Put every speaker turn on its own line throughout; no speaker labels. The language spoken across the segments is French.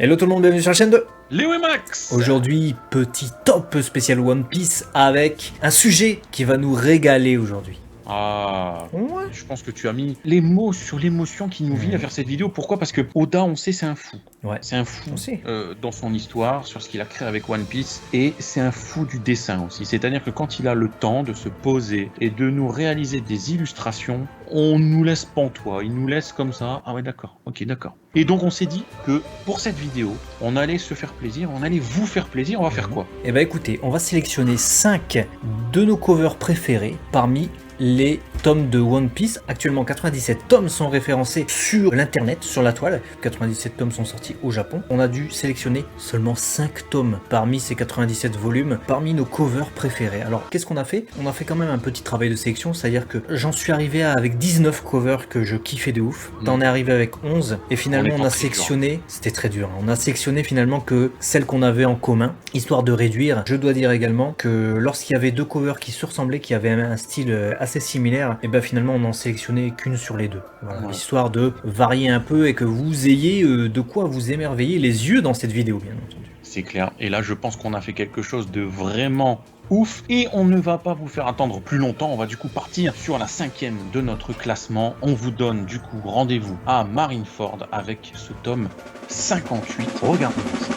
Hello tout le monde, bienvenue sur la chaîne de
Léo et Max.
Aujourd'hui, petit top spécial One Piece avec un sujet qui va nous régaler aujourd'hui.
Ah,
Ouais.
je pense que tu as mis les mots sur l'émotion qui nous vit à faire cette vidéo. Pourquoi? Parce que Oda, on sait, c'est un fou.
Ouais.
C'est un fou
On sait.
dans son histoire, sur ce qu'il a créé avec One Piece. Et c'est un fou du dessin aussi. C'est-à-dire que quand il a le temps de se poser et de nous réaliser des illustrations, on nous laisse pantois. Il nous laisse comme ça. Ah ouais, d'accord. Ok, d'accord. Et donc on s'est dit que pour cette vidéo, on allait se faire plaisir, on allait vous faire plaisir. On va faire quoi?
Eh ben écoutez, on va sélectionner 5 de nos covers préférés parmi les tomes de One Piece. Actuellement, 97 tomes sont référencés sur l'internet, sur la toile. 97 tomes sont sortis au Japon. On a dû sélectionner seulement 5 tomes parmi ces 97 volumes, parmi nos covers préférés. Alors, qu'est-ce qu'on a fait? On a fait quand même un petit travail de sélection, c'est-à-dire que j'en suis arrivé avec 19 covers que je kiffais de ouf. T'en es arrivé avec 11, et finalement on a sélectionné, c'était très dur, hein. On a sélectionné finalement que celles qu'on avait en commun, histoire de réduire. Je dois dire également que lorsqu'il y avait deux covers qui se ressemblaient, qui avaient un style assez similaire, et ben finalement on n'en sélectionnait qu'une sur les deux. Voilà,
Ouais.
histoire de varier un peu et que vous ayez de quoi vous émerveiller les yeux dans cette vidéo, bien entendu.
C'est clair. Et là, je pense qu'on a fait quelque chose de vraiment ouf. Et on ne va pas vous faire attendre plus longtemps. On va du coup partir sur la 5e de notre classement. On vous donne du coup rendez-vous à Marineford avec ce tome 58. Regardez-moi ça.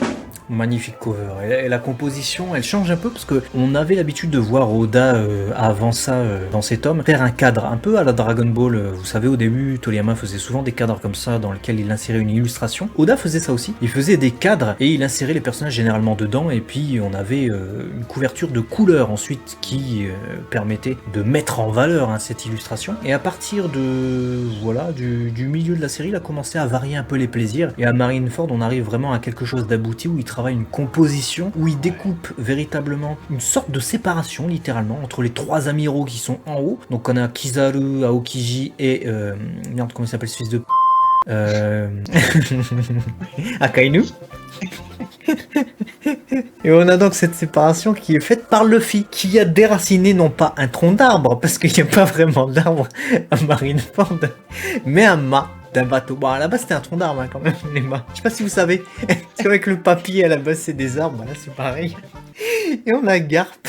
Magnifique cover. Et la composition, elle change un peu parce que on avait l'habitude de voir Oda avant ça dans ses tomes faire un cadre un peu à la Dragon Ball. Vous savez, au début, Toriyama faisait souvent des cadres comme ça dans lesquels il insérait une illustration. Oda faisait ça aussi. Il faisait des cadres et il insérait les personnages généralement dedans. Et puis on avait une couverture de couleurs ensuite qui permettait de mettre en valeur cette illustration. Et à partir de voilà du milieu de la série, il a commencé à varier un peu les plaisirs. Et à Marineford, on arrive vraiment à quelque chose d'abouti où il travaille une composition où il découpe véritablement une sorte de séparation littéralement entre les trois amiraux qui sont en haut. Donc on a Kizaru, Aokiji et merde, comment il s'appelle ce fils de Akainu. Et on a donc cette séparation qui est faite par Luffy, qui a déraciné non pas un tronc d'arbre, parce qu'il n'y a pas vraiment d'arbre à Marineford, mais un mât d'un bateau. Bon, à la base, c'était un tronc d'arbre quand même, les mâts. Je sais pas si vous savez, parce qu'avec le papier, à la base, c'est des arbres, là, c'est pareil. Et on a Garp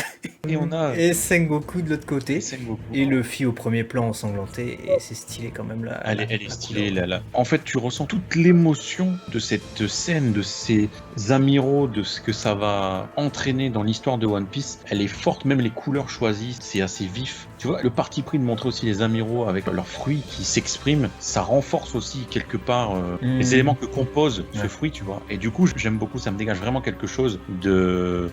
Et on a
et Sengoku de l'autre côté.
Sengoku.
Et Luffy au premier plan ensanglanté, et c'est stylé quand même là.
Elle est stylée là. En fait, tu ressens toute l'émotion de cette scène, de ces amiraux, de ce que ça va entraîner dans l'histoire de One Piece. Elle est forte, même les couleurs choisies, c'est assez vif. Tu vois, le parti pris de montrer aussi les amiraux avec leurs fruits qui s'expriment, ça renforce aussi quelque part les éléments que compose ce fruit, tu vois. Et du coup, j'aime beaucoup, ça me dégage vraiment quelque chose de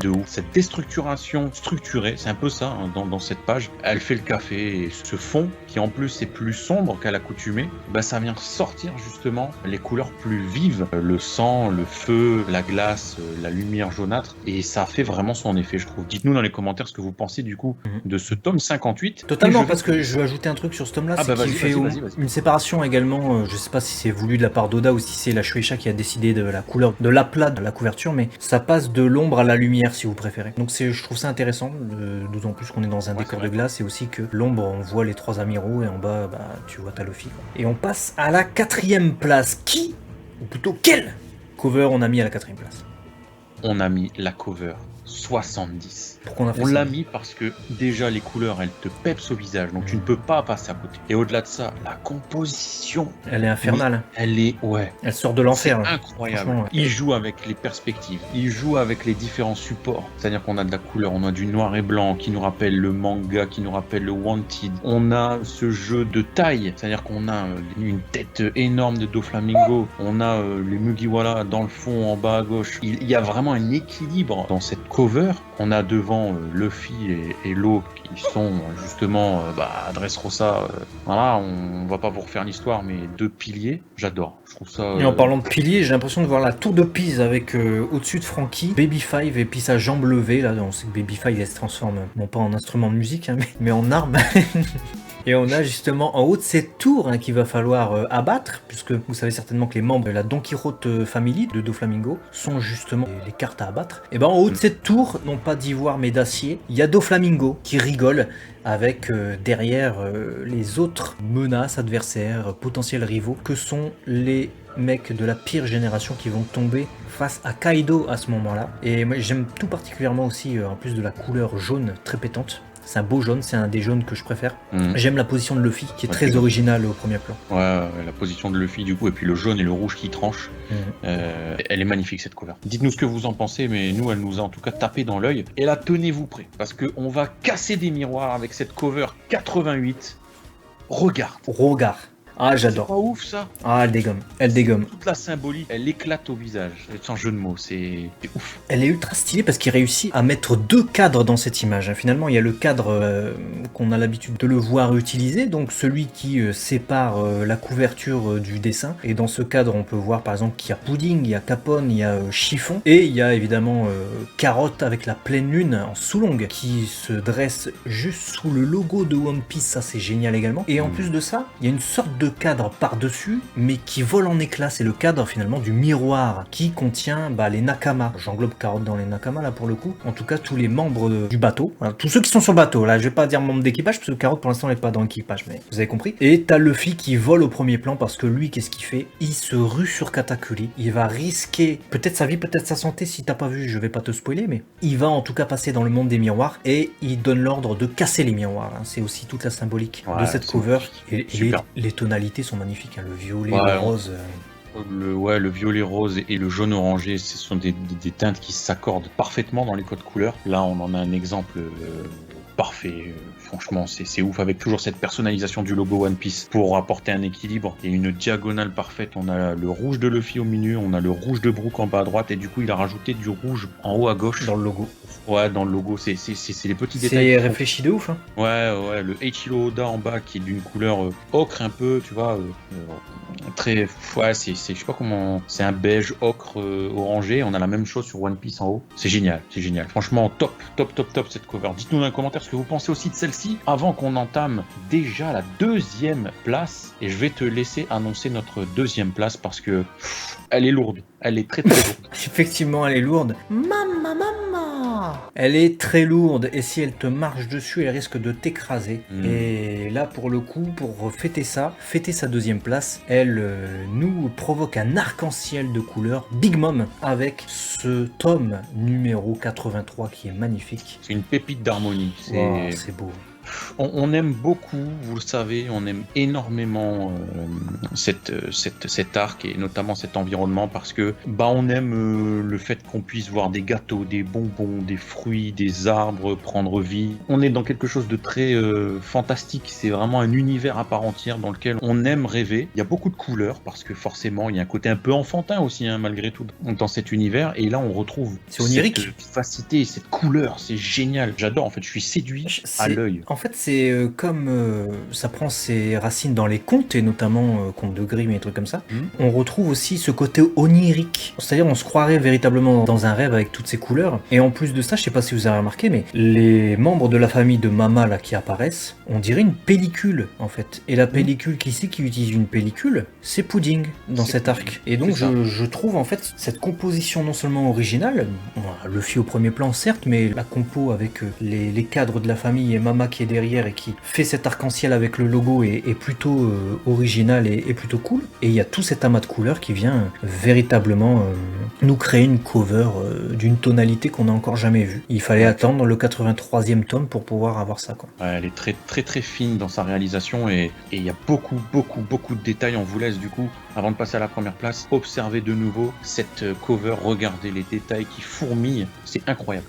ouf. Cette déstructuration structurée, c'est un peu ça dans cette page. Elle fait le café et ce fond qui en plus est plus sombre qu'à l'accoutumée, bah ça vient sortir justement les couleurs plus vives, le sang, le feu, la glace, la lumière jaunâtre, et ça fait vraiment son effet, je trouve. Dites-nous dans les commentaires ce que vous pensez du coup de ce tome 58.
Totalement, parce que je veux ajouter un truc sur ce tome-là, c'est qu'il fait une séparation également, je sais pas si c'est voulu de la part d'Oda ou si c'est la Shueisha qui a décidé de la couleur, de l'aplat de la couverture, mais ça passe de l'ombre à la lumière si vous préférez. Donc je trouve ça intéressant, d'autant plus qu'on est dans un décor de glace, et aussi que l'ombre, on voit les trois amiraux, et en bas, bah, tu vois ta Luffy. Et on passe à la 4e place. Qui, ou plutôt quel cover on a mis à la 4e place?
On a mis la cover 70.
Pourquoi on a fait
On
ça?
l'a mis parce que déjà les couleurs elles te pepsent au visage, donc tu ne peux pas passer à côté. Et au-delà de ça, la composition,
Elle est infernale.
elle est
Elle sort de l'enfer.
C'est incroyable.
Ouais.
Il joue avec les perspectives, il joue avec les différents supports. C'est-à-dire qu'on a de la couleur, on a du noir et blanc qui nous rappelle le manga, qui nous rappelle le Wanted. On a ce jeu de taille, c'est-à-dire qu'on a une tête énorme de Doflamingo. On a les Mugiwara dans le fond en bas à gauche. Il y a vraiment un équilibre dans cette cover. On a devant Luffy et Law qui sont justement Dressrosa. Voilà, on va pas vous refaire l'histoire, mais deux piliers. J'adore. Je trouve ça.
Et en parlant de piliers, j'ai l'impression de voir la tour de Pise avec au-dessus de Franky, Baby Five et puis sa jambe levée. Là, on sait que Baby Five elle se transforme non pas en instrument de musique, hein, mais en arme. Et on a justement en haut de cette tour qu'il va falloir abattre, puisque vous savez certainement que les membres de la Don Quichotte Family de Doflamingo sont justement les cartes à abattre. Et ben en haut de cette tour, non pas d'ivoire mais d'acier, il y a Doflamingo qui rigole avec derrière les autres menaces, adversaires, potentiels rivaux, que sont les mecs de la pire génération qui vont tomber face à Kaido à ce moment-là. Et moi j'aime tout particulièrement aussi, en plus de la couleur jaune très pétante. C'est un beau jaune, c'est un des jaunes que je préfère. J'aime la position de Luffy qui est très originale au premier plan.
Ouais, la position de Luffy du coup, et puis le jaune et le rouge qui tranchent. Elle est magnifique cette cover. Dites-nous ce que vous en pensez, mais nous elle nous a en tout cas tapé dans l'œil. Et là tenez-vous prêts, parce qu'on va casser des miroirs avec cette cover 88. Regarde.
Ah, j'adore.
C'est pas ouf ça.
Ah, elle dégomme.
Toute la symbolique, elle éclate au visage. Sans jeu de mots, c'est ouf.
Elle est ultra stylée parce qu'il réussit à mettre 2 cadres dans cette image. Finalement, il y a le cadre qu'on a l'habitude de le voir utiliser, donc celui qui sépare la couverture du dessin. Et dans ce cadre, on peut voir par exemple qu'il y a Pudding, il y a Capone, il y a Chiffon. Et il y a évidemment Carotte avec la pleine lune en sous-longue qui se dresse juste sous le logo de One Piece. Ça, c'est génial également. Et en plus de ça, il y a une sorte de cadre par-dessus, mais qui vole en éclats. C'est le cadre finalement du miroir qui contient les Nakama. J'englobe Carotte dans les Nakama là pour le coup. En tout cas, tous les membres du bateau. Voilà, tous ceux qui sont sur le bateau. Là, je vais pas dire membre d'équipage parce que Carotte pour l'instant n'est pas dans l'équipage, mais vous avez compris. Et t'as Luffy qui vole au premier plan parce que lui, qu'est-ce qu'il fait? Il se rue sur Katakuri. Il va risquer peut-être sa vie, peut-être sa santé. Si t'as pas vu, je vais pas te spoiler, mais il va en tout cas passer dans le monde des miroirs et il donne l'ordre de casser les miroirs. C'est aussi toute la symbolique de cette cover. Et les tonalités sont magnifiques, hein. Le violet, le rose.
Le violet rose et le jaune orangé, ce sont des teintes qui s'accordent parfaitement dans les codes couleurs. Là, on en a un exemple parfait. Franchement, c'est ouf, avec toujours cette personnalisation du logo One Piece pour apporter un équilibre et une diagonale parfaite. On a le rouge de Luffy au milieu, on a le rouge de Brook en bas à droite, et du coup, il a rajouté du rouge en haut à gauche.
Dans le logo.
Ouais, dans le logo, c'est les petits détails.
C'est réfléchi de ouf, hein.
Ouais, le Eiichiro Oda en bas qui est d'une couleur ocre un peu, tu vois, très, ouais, je sais pas comment, c'est un beige ocre orangé. On a la même chose sur One Piece en haut. C'est génial. Franchement, top cette cover. Dites-nous dans les commentaires ce que vous pensez aussi de celle-ci avant qu'on entame déjà la 2e place. Et je vais te laisser annoncer notre 2e place parce que elle est lourde. Elle est très lourde.
Effectivement, elle est lourde. Elle est très lourde et si elle te marche dessus, elle risque de t'écraser. Et là, pour le coup, pour fêter sa 2e place, elle nous provoque un arc-en-ciel de couleurs Big Mom avec ce tome numéro 83 qui est magnifique.
C'est une pépite d'harmonie.
C'est beau.
On aime beaucoup, vous le savez, on aime énormément cet arc et notamment cet environnement parce que on aime le fait qu'on puisse voir des gâteaux, des bonbons, des fruits, des arbres prendre vie. On est dans quelque chose de très fantastique, c'est vraiment un univers à part entière dans lequel on aime rêver. Il y a beaucoup de couleurs parce que forcément il y a un côté un peu enfantin aussi malgré tout dans cet univers et là on retrouve
cette
vivacité, cette couleur, c'est génial. J'adore en fait, je suis séduit à l'œil.
En fait, c'est comme ça prend ses racines dans les contes, et notamment contes de Grimm et des trucs comme ça. On retrouve aussi ce côté onirique. C'est-à-dire, on se croirait véritablement dans un rêve avec toutes ces couleurs. Et en plus de ça, je sais pas si vous avez remarqué, mais les membres de la famille de Mama là qui apparaissent, on dirait une pellicule en fait. Et la pellicule qui utilise une pellicule, c'est Pudding dans cet arc. Et donc, je trouve en fait cette composition non seulement originale, Luffy au premier plan certes, mais la compo avec les cadres de la famille et Mama qui est derrière et qui fait cet arc-en-ciel avec le logo est plutôt original et plutôt cool. Et il y a tout cet amas de couleurs qui vient véritablement nous créer une cover d'une tonalité qu'on n'a encore jamais vue. Il fallait attendre le 83e tome pour pouvoir avoir ça, quoi.
Ouais, elle est très fine dans sa réalisation et il y a beaucoup de détails. On vous laisse du coup, avant de passer à la première place, observer de nouveau cette cover, regardez les détails qui fourmillent, c'est incroyable.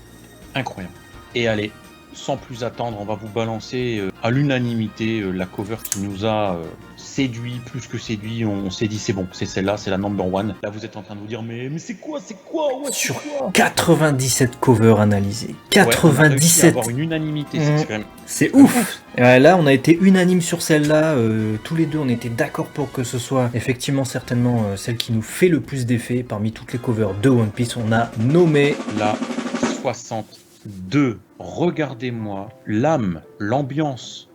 Et allez, sans plus attendre, on va vous balancer à l'unanimité la cover qui nous a séduit, plus que séduit. On s'est dit c'est bon, c'est celle-là, c'est la number one. Là vous êtes en train de vous dire mais c'est quoi ouais,
sur 97 covers analysées, 97.
Avoir une unanimité,
c'est ouf. Là on a été unanime sur celle-là, tous les deux on était d'accord pour que ce soit effectivement certainement celle qui nous fait le plus d'effet parmi toutes les covers de One Piece. On a nommé
la 62. Regardez-moi l'âme, l'ambiance,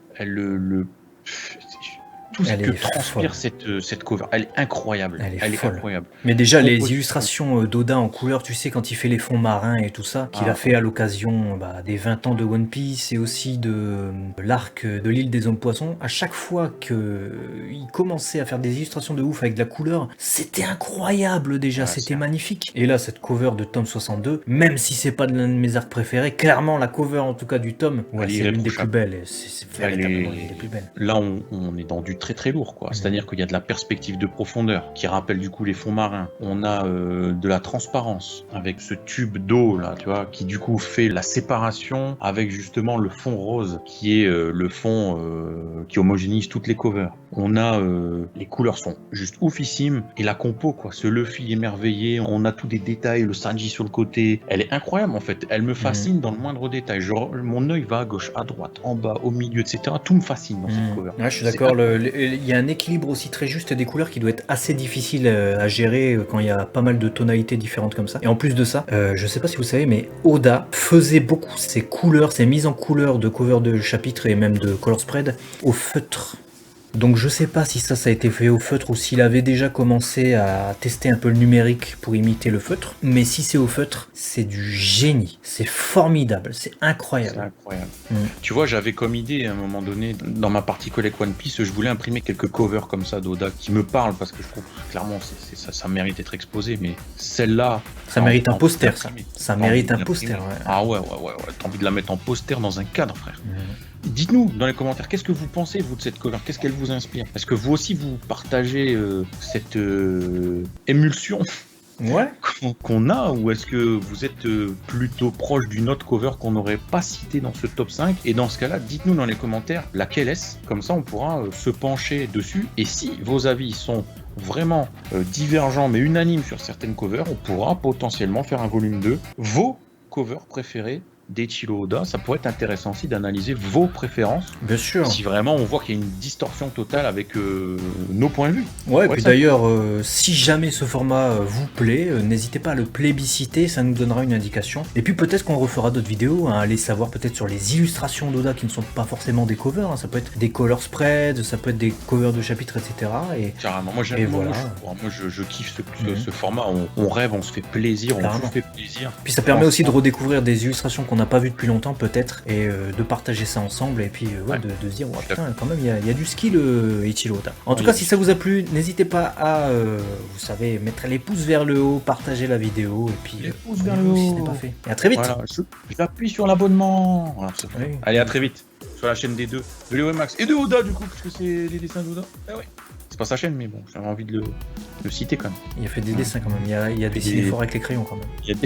tout ce
Elle
que
est
transpire
folle.
cette cover, elle est incroyable.
Elle est folle.
incroyable.
Mais déjà, les
Composition.
illustrations d'Oda en couleur, tu sais, quand il fait les fonds marins et tout ça, qu'il a fait à l'occasion des 20 ans de One Piece et aussi de l'arc de l'île des hommes poissons, à chaque fois qu'il commençait à faire des illustrations de ouf avec de la couleur, c'était incroyable déjà, c'était magnifique. Et là, cette cover de tome 62, même si c'est pas l'un de mes arcs préférés, clairement la cover en tout cas du tome, ouais, c'est l'une des plus belles. C'est véritablement l'une des plus belles.
Là, on est dans du très très lourd, quoi. C'est-à-dire qu'il y a de la perspective de profondeur qui rappelle du coup les fonds marins. On a de la transparence avec ce tube d'eau là, tu vois, qui du coup fait la séparation avec justement le fond rose qui est le fond qui homogénise toutes les covers. On a les couleurs sont juste oufissimes et la compo, quoi, ce Luffy émerveillé, on a tous des détails, le Sanji sur le côté, elle est incroyable en fait. Elle me fascine dans le moindre détail. Genre mon œil va à gauche, à droite, en bas, au milieu, etc. Tout me fascine dans cette cover.
Ouais, je suis d'accord. Il y a un équilibre aussi très juste des couleurs qui doit être assez difficile à gérer quand il y a pas mal de tonalités différentes comme ça. Et en plus de ça, je sais pas si vous savez, mais Oda faisait beaucoup ses couleurs, ses mises en couleur de cover de chapitre et même de color spread au feutre. Donc je sais pas si ça a été fait au feutre ou s'il avait déjà commencé à tester un peu le numérique pour imiter le feutre. Mais si c'est au feutre, c'est du génie. C'est formidable, c'est incroyable.
C'est incroyable. Tu vois, j'avais comme idée à un moment donné, dans ma partie Collect One Piece, je voulais imprimer quelques covers comme ça d'Oda qui me parlent parce que je trouve que clairement ça mérite d'être exposé. Mais celle-là...
Ça mérite un poster, ça. Ça mérite un poster, ouais.
Ah ouais. T'as envie de la mettre en poster dans un cadre, frère. Dites-nous dans les commentaires, qu'est-ce que vous pensez, vous, de cette cover? Qu'est-ce qu'elle vous inspire? Est-ce que vous aussi, vous partagez cette émulsion qu'on a, ou est-ce que vous êtes plutôt proche d'une autre cover qu'on n'aurait pas citée dans ce top 5? Et dans ce cas-là, dites-nous dans les commentaires laquelle est-ce, comme ça on pourra se pencher dessus. Et si vos avis sont vraiment divergents mais unanimes sur certaines covers, on pourra potentiellement faire un volume 2, vos covers préférés d'Eiichiro Oda. Ça pourrait être intéressant aussi d'analyser vos préférences.
Bien sûr.
Si vraiment on voit qu'il y a une distorsion totale avec nos points de vue.
Ouais, et puis d'ailleurs, si jamais ce format vous plaît, n'hésitez pas à le plébisciter, ça nous donnera une indication. Et puis peut-être qu'on refera d'autres vidéos, allez savoir peut-être sur les illustrations d'Oda qui ne sont pas forcément des covers, ça peut être des color spreads, ça peut être des covers de chapitres, etc. Et
carrément, moi j'aime, moi je kiffe ce format, on rêve, on se fait plaisir, on vous fait plaisir.
Puis ça permet aussi de redécouvrir des illustrations qu'on n'a pas vues depuis longtemps peut-être, et de partager ça ensemble, et puis de se dire, ouais, putain, quand même, il y a du skill Eiichiro Oda. En tout cas, si ça vous a plu, n'hésitez pas à, vous savez, mettre les pouces vers le haut, partager la vidéo, et puis
les pouces vers le haut si ce n'est pas fait.
Et à très vite.
Voilà, j'appuie sur l'abonnement. Voilà, allez, à très vite sur la chaîne des deux, de Léo et Max, et de Oda du coup, puisque c'est les dessins d'Oda. C'est pas sa chaîne, mais bon, j'avais envie de le citer quand même.
Il a fait des dessins quand même, il a dessiné fort avec les crayons quand même.